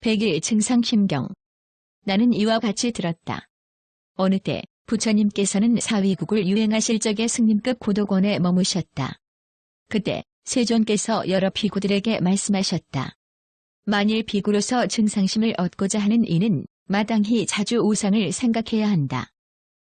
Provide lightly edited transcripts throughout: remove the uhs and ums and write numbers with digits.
100일 증상심경. 나는 이와 같이 들었다. 어느 때 부처님께서는 사위국을 유행하실 적에 승림급 고도권에 머무셨다. 그때 세존께서 여러 비구들에게 말씀하셨다. 만일 비구로서 증상심을 얻고자 하는 이는 마땅히 자주 우상을 생각해야 한다.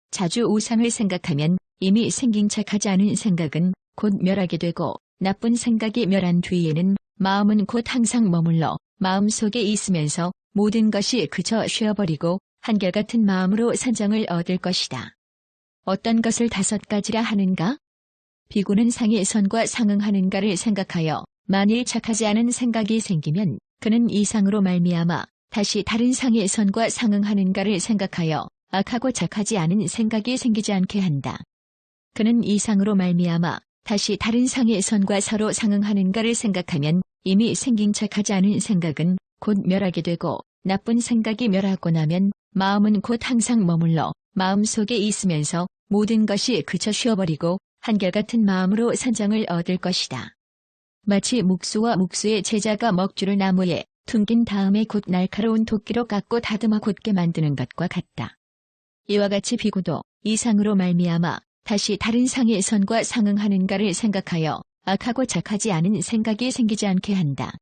자주 우상을 생각하면 이미 생긴 척하지 않은 생각은 곧 멸하게 되고, 나쁜 생각이 멸한 뒤에는 마음은 곧 항상 머물러 마음속에 있으면서 모든 것이 그쳐 쉬어버리고 한결같은 마음으로 산정을 얻을 것이다. 어떤 것을 5가지라 하는가? 비구는 상의 선과 상응하는가를 생각하여 만일 착하지 않은 생각이 생기면 그는 이 상으로 말미암아 다시 다른 상의 선과 상응하는가를 생각하여 악하고 착하지 않은 생각이 생기지 않게 한다. 그는 이 상으로 말미암아 다시 다른 상의 선과 서로 상응하는가를 생각하면 이미 생긴 척하지 않은 생각은 곧 멸하게 되고, 나쁜 생각이 멸하고 나면 마음은 곧 항상 머물러 마음속에 있으면서 모든 것이 그쳐 쉬어버리고 한결같은 마음으로 산정을 얻을 것이다. 마치 묵수와 묵수의 제자가 먹주를 나무에 퉁긴 다음에 곧 날카로운 도끼로 깎고 다듬어 곧게 만드는 것과 같다. 이와 같이 비구도 이 상으로 말미암아 다시 다른 상의 선과 상응하는가를 생각하여 악하고 착하지 않은 생각이 생기지 않게 한다.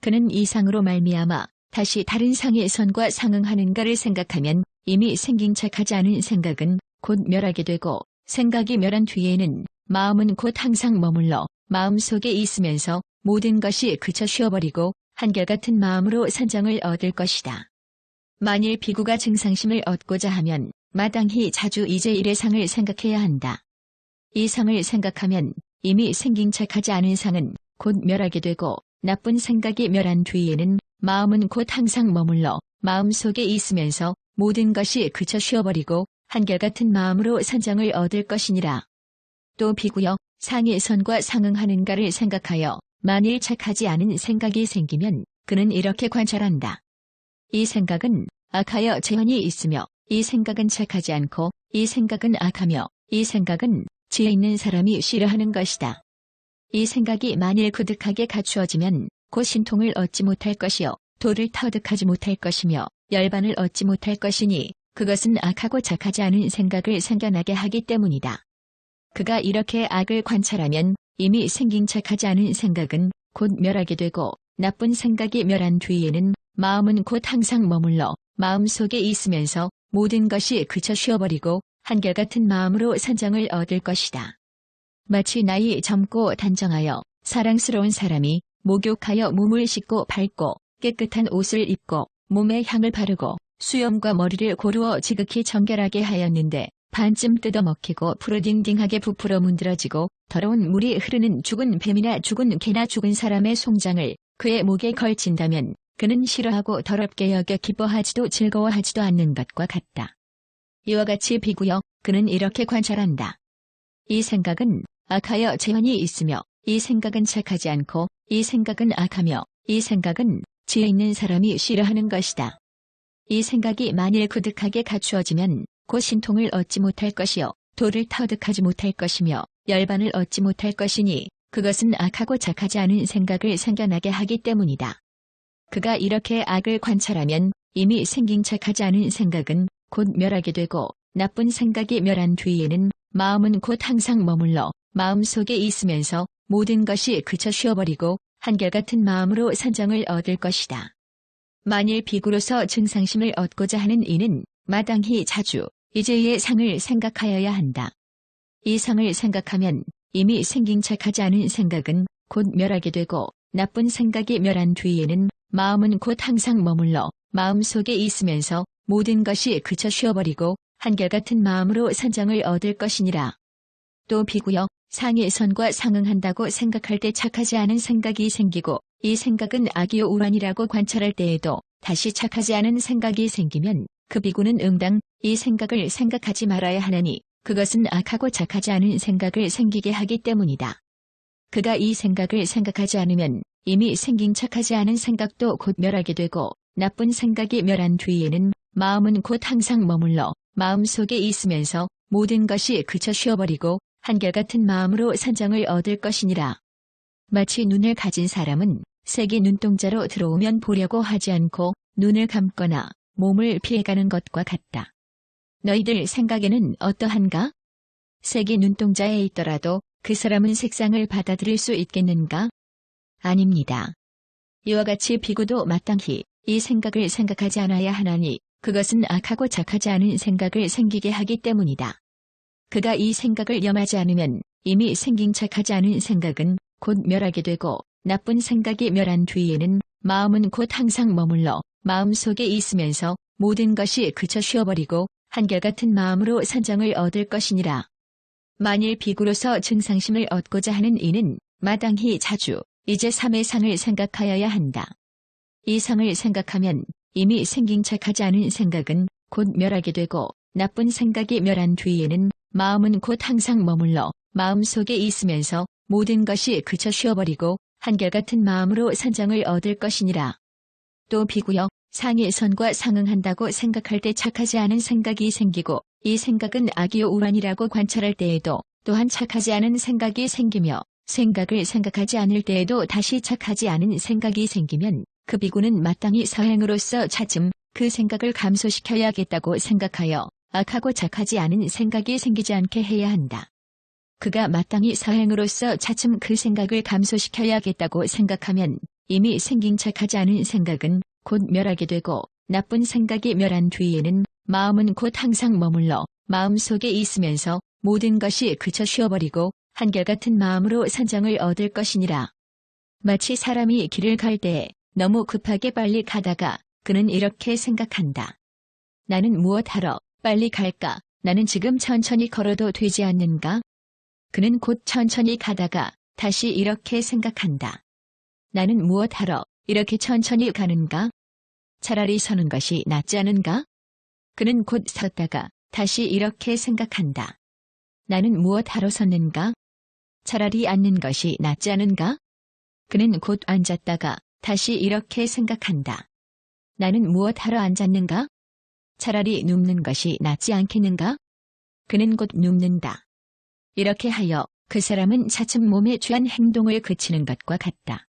그는 이 상으로 말미암아 다시 다른 상의 선과 상응하는가를 생각하면 이미 생긴 척하지 않은 생각은 곧 멸하게 되고, 생각이 멸한 뒤에는 마음은 곧 항상 머물러 마음속에 있으면서 모든 것이 그쳐 쉬어버리고 한결같은 마음으로 산정을 얻을 것이다. 만일 비구가 증상심을 얻고자 하면 마땅히 자주 이제 일의 상을 생각해야 한다. 이 상을 생각하면 이미 생긴 척하지 않은 상은 곧 멸하게 되고, 나쁜 생각이 멸한 뒤에는 마음은 곧 항상 머물러 마음속에 있으면서 모든 것이 그쳐 쉬어버리고 한결같은 마음으로 산정을 얻을 것이니라. 또 비구여, 상의 선과 상응하는가를 생각하여 만일 착하지 않은 생각이 생기면 그는 이렇게 관찰한다. 이 생각은 악하여 재현이 있으며, 이 생각은 착하지 않고, 이 생각은 악하며, 이 생각은 지혜 있는 사람이 싫어하는 것이다. 이 생각이 만일 그득하게 갖추어지면 곧 신통을 얻지 못할 것이요, 도를 터득하지 못할 것이며 열반을 얻지 못할 것이니 그것은 악하고 착하지 않은 생각을 생겨나게 하기 때문이다. 그가 이렇게 악을 관찰하면 이미 생긴 척하지 않은 생각은 곧 멸하게 되고, 나쁜 생각이 멸한 뒤에는 마음은 곧 항상 머물러 마음속에 있으면서 모든 것이 그쳐 쉬어버리고 한결같은 마음으로 산정을 얻을 것이다. 마치 나이 젊고 단정하여 사랑스러운 사람이 목욕하여 몸을 씻고 밝고 깨끗한 옷을 입고 몸에 향을 바르고 수염과 머리를 고루어 지극히 정결하게 하였는데 반쯤 뜯어먹히고 푸르딩딩하게 부풀어 문드러지고 더러운 물이 흐르는 죽은 뱀이나 죽은 개나 죽은 사람의 송장을 그의 목에 걸친다면 그는 싫어하고 더럽게 여겨 기뻐하지도 즐거워하지도 않는 것과 같다. 이와 같이 비구여, 그는 이렇게 관찰한다. 이 생각은 악하여 재현이 있으며, 이 생각은 착하지 않고, 이 생각은 악하며, 이 생각은 지혜 있는 사람이 싫어하는 것이다. 이 생각이 만일 그득하게 갖추어지면 곧 신통을 얻지 못할 것이요, 도를 터득하지 못할 것이며 열반을 얻지 못할 것이니 그것은 악하고 착하지 않은 생각을 생겨나게 하기 때문이다. 그가 이렇게 악을 관찰하면 이미 생긴 척하지 않은 생각은 곧 멸하게 되고, 나쁜 생각이 멸한 뒤에는 마음은 곧 항상 머물러 마음속에 있으면서 모든 것이 그쳐 쉬어버리고 한결같은 마음으로 산정을 얻을 것이다. 만일 비구로서 증상심을 얻고자 하는 이는 마땅히 자주 이제의 상을 생각하여야 한다. 이 상을 생각하면 이미 생긴 척하지 않은 생각은 곧 멸하게 되고, 나쁜 생각이 멸한 뒤에는 마음은 곧 항상 머물러 마음속에 있으면서 모든 것이 그쳐 쉬어버리고 한결같은 마음으로 산정을 얻을 것이니라. 또 비구여, 상의 선과 상응한다고 생각할 때 착하지 않은 생각이 생기고 이 생각은 악이요 우환이라고 관찰할 때에도 다시 착하지 않은 생각이 생기면 그 비구는 응당 이 생각을 생각하지 말아야 하나니 그것은 악하고 착하지 않은 생각을 생기게 하기 때문이다. 그가 이 생각을 생각하지 않으면 이미 생긴 척하지 않은 생각도 곧 멸하게 되고, 나쁜 생각이 멸한 뒤에는 마음은 곧 항상 머물러 마음속에 있으면서 모든 것이 그쳐 쉬어버리고 한결같은 마음으로 산정을 얻을 것이니라. 마치 눈을 가진 사람은 색이 눈동자로 들어오면 보려고 하지 않고 눈을 감거나 몸을 피해가는 것과 같다. 너희들 생각에는 어떠한가? 색이 눈동자에 있더라도 그 사람은 색상을 받아들일 수 있겠는가? 아닙니다. 이와 같이 비구도 마땅히 이 생각을 생각하지 않아야 하나니 그것은 악하고 착하지 않은 생각을 생기게 하기 때문이다. 그가 이 생각을 염하지 않으면 이미 생긴 착하지 않은 생각은 곧 멸하게 되고 나쁜 생각이 멸한 뒤에는 마음은 곧 항상 머물러 마음속에 있으면서 모든 것이 그쳐 쉬어버리고 한결같은 마음으로 산정을 얻을 것이니라. 만일 비구로서 증상심을 얻고자 하는 이는 마땅히 자주 이제 3의 상을 생각하여야 한다. 이 상을 생각하면 이미 생긴 착하지 않은 생각은 곧 멸하게 되고 나쁜 생각이 멸한 뒤에는 마음은 곧 항상 머물러 마음속에 있으면서 모든 것이 그쳐 쉬어버리고 한결같은 마음으로 산정을 얻을 것이니라. 또 비구여 상의 선과 상응한다고 생각할 때 착하지 않은 생각이 생기고 이 생각은 악이요 우환이라고 관찰할 때에도 또한 착하지 않은 생각이 생기며 생각을 생각하지 않을 때에도 다시 착하지 않은 생각이 생기면 그 비구는 마땅히 서행으로서 차츰 그 생각을 감소시켜야겠다고 생각하여 악하고 착하지 않은 생각이 생기지 않게 해야 한다. 그가 마땅히 서행으로서 차츰 그 생각을 감소시켜야겠다고 생각하면 이미 생긴 착하지 않은 생각은 곧 멸하게 되고 나쁜 생각이 멸한 뒤에는 마음은 곧 항상 머물러 마음속에 있으면서 모든 것이 그쳐 쉬어버리고 한결같은 마음으로 산정을 얻을 것이니라. 마치 사람이 길을 갈 때에 너무 급하게 빨리 가다가 그는 이렇게 생각한다. 나는 무엇하러 빨리 갈까? 나는 지금 천천히 걸어도 되지 않는가? 그는 곧 천천히 가다가 다시 이렇게 생각한다. 나는 무엇하러 이렇게 천천히 가는가? 차라리 서는 것이 낫지 않은가? 그는 곧 섰다가 다시 이렇게 생각한다. 나는 무엇하러 섰는가? 차라리 앉는 것이 낫지 않은가? 그는 곧 앉았다가 다시 이렇게 생각한다. 나는 무엇하러 앉았는가? 차라리 눕는 것이 낫지 않겠는가? 그는 곧 눕는다. 이렇게 하여 그 사람은 차츰 몸에 취한 행동을 그치는 것과 같다.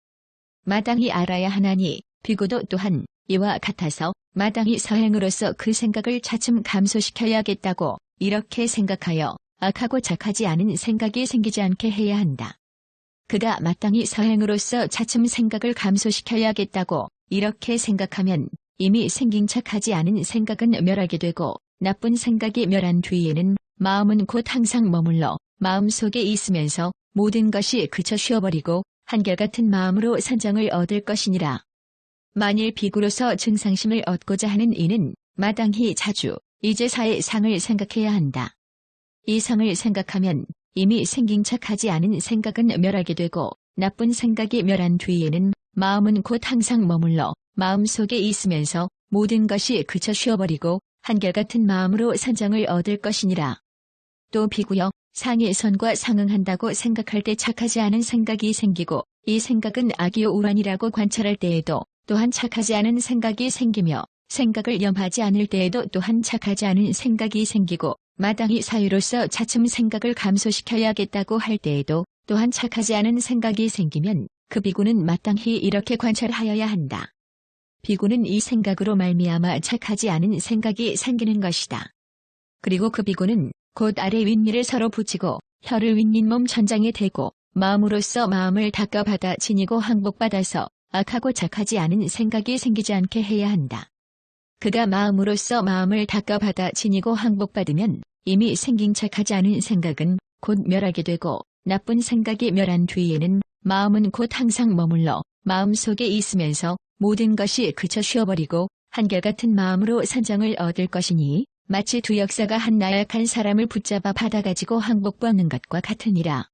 마땅히 알아야 하나니 비구도 또한 이와 같아서 마땅히 서행으로서 그 생각을 차츰 감소시켜야겠다고 이렇게 생각하여 악하고 착하지 않은 생각이 생기지 않게 해야 한다. 그가 마땅히 서행으로서 차츰 생각을 감소시켜야겠다고 이렇게 생각하면 이미 생긴 착하지 않은 생각은 멸하게 되고 나쁜 생각이 멸한 뒤에는 마음은 곧 항상 머물러 마음속에 있으면서 모든 것이 그쳐 쉬어버리고 한결같은 마음으로 산정을 얻을 것이니라. 만일 비구로서 증상심을 얻고자 하는 이는 마땅히 자주 이제 4의 상을 생각해야 한다. 이 상을 생각하면 이미 생긴 착하지 않은 생각은 멸하게 되고 나쁜 생각이 멸한 뒤에는 마음은 곧 항상 머물러 마음속에 있으면서 모든 것이 그쳐 쉬어버리고 한결같은 마음으로 산정을 얻을 것이니라. 또 비구여 상의 선과 상응한다고 생각할 때 착하지 않은 생각이 생기고 이 생각은 악이요 우환이라고 관찰할 때에도 또한 착하지 않은 생각이 생기며 생각을 염하지 않을 때에도 또한 착하지 않은 생각이 생기고 마땅히 사유로서 차츰 생각을 감소시켜야겠다고 할 때에도 또한 착하지 않은 생각이 생기면 그 비구는 마땅히 이렇게 관찰하여야 한다. 비구는 이 생각으로 말미암아 착하지 않은 생각이 생기는 것이다. 그리고 그 비구는 곧 아래 윗니를 서로 붙이고 혀를 윗잇몸 천장에 대고 마음으로써 마음을 닦아받아 지니고 항복받아서 악하고 착하지 않은 생각이 생기지 않게 해야 한다. 그가 마음으로써 마음을 닦아받아 지니고 항복받으면 이미 생긴 착하지 않은 생각은 곧 멸하게 되고 나쁜 생각이 멸한 뒤에는 마음은 곧 항상 머물러 마음속에 있으면서 모든 것이 그쳐 쉬어버리고 한결같은 마음으로 산정을 얻을 것이니 마치 두 역사가 한 나약한 사람을 붙잡아 받아가지고 항복받는 것과 같으니라.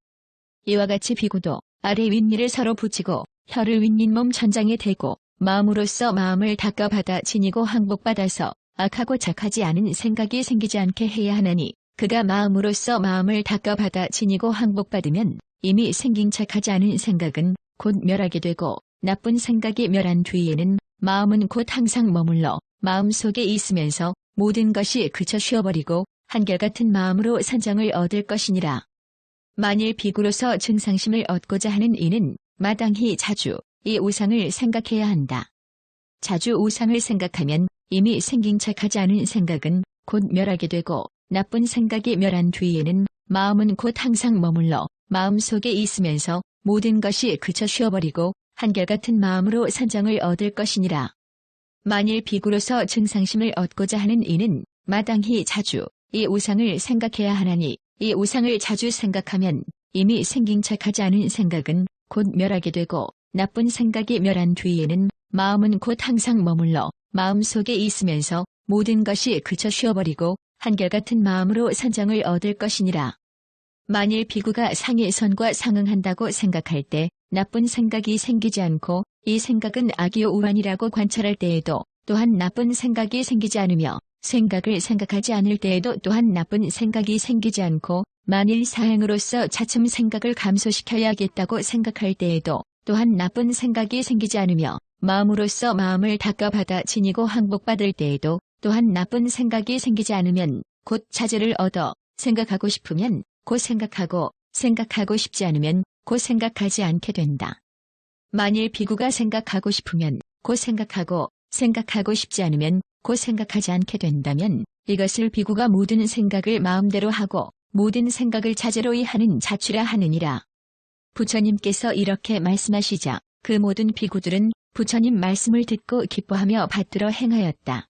이와 같이 비구도 아래 윗니를 서로 붙이고 혀를 윗잇몸 천장에 대고 마음으로써 마음을 닦아받아 지니고 항복받아서 악하고 착하지 않은 생각이 생기지 않게 해야 하나니 그가 마음으로써 마음을 닦아받아 지니고 항복받으면 이미 생긴 착하지 않은 생각은 곧 멸하게 되고 나쁜 생각이 멸한 뒤에는 마음은 곧 항상 머물러 마음속에 있으면서 모든 것이 그쳐 쉬어버리고 한결같은 마음으로 산정을 얻을 것이니라. 만일 비구로서 증상심을 얻고자 하는 이는 마땅히 자주 이 우상을 생각해야 한다. 자주 우상을 생각하면 이미 생긴 척하지 않은 생각은 곧 멸하게 되고 나쁜 생각이 멸한 뒤에는 마음은 곧 항상 머물러 마음속에 있으면서 모든 것이 그쳐 쉬어버리고 한결같은 마음으로 산정을 얻을 것이니라. 만일 비구로서 증상심을 얻고자 하는 이는 마땅히 자주 이 우상을 생각해야 하나니 이 우상을 자주 생각하면 이미 생긴 척하지 않은 생각은 곧 멸하게 되고 나쁜 생각이 멸한 뒤에는 마음은 곧 항상 머물러 마음속에 있으면서 모든 것이 그쳐 쉬어버리고 한결같은 마음으로 산정을 얻을 것이니라. 만일 비구가 상의 선과 상응한다고 생각할 때 나쁜 생각이 생기지 않고 이 생각은 악이요 우환이라고 관찰할 때에도 또한 나쁜 생각이 생기지 않으며 생각을 생각하지 않을 때에도 또한 나쁜 생각이 생기지 않고 만일 사행으로서 차츰 생각을 감소시켜야겠다고 생각할 때에도 또한 나쁜 생각이 생기지 않으며 마음으로서 마음을 닦아받아 지니고 항복받을 때에도 또한 나쁜 생각이 생기지 않으면 곧 자제를 얻어 생각하고 싶으면 곧 생각하고 생각하고 싶지 않으면 곧 생각하지 않게 된다. 만일 비구가 생각하고 싶으면 곧 생각하고 생각하고 싶지 않으면 곧 생각하지 않게 된다면 이것을 비구가 모든 생각을 마음대로 하고 모든 생각을 자제로이 하는 자취라 하느니라. 부처님께서 이렇게 말씀하시자 그 모든 비구들은 부처님 말씀을 듣고 기뻐하며 받들어 행하였다.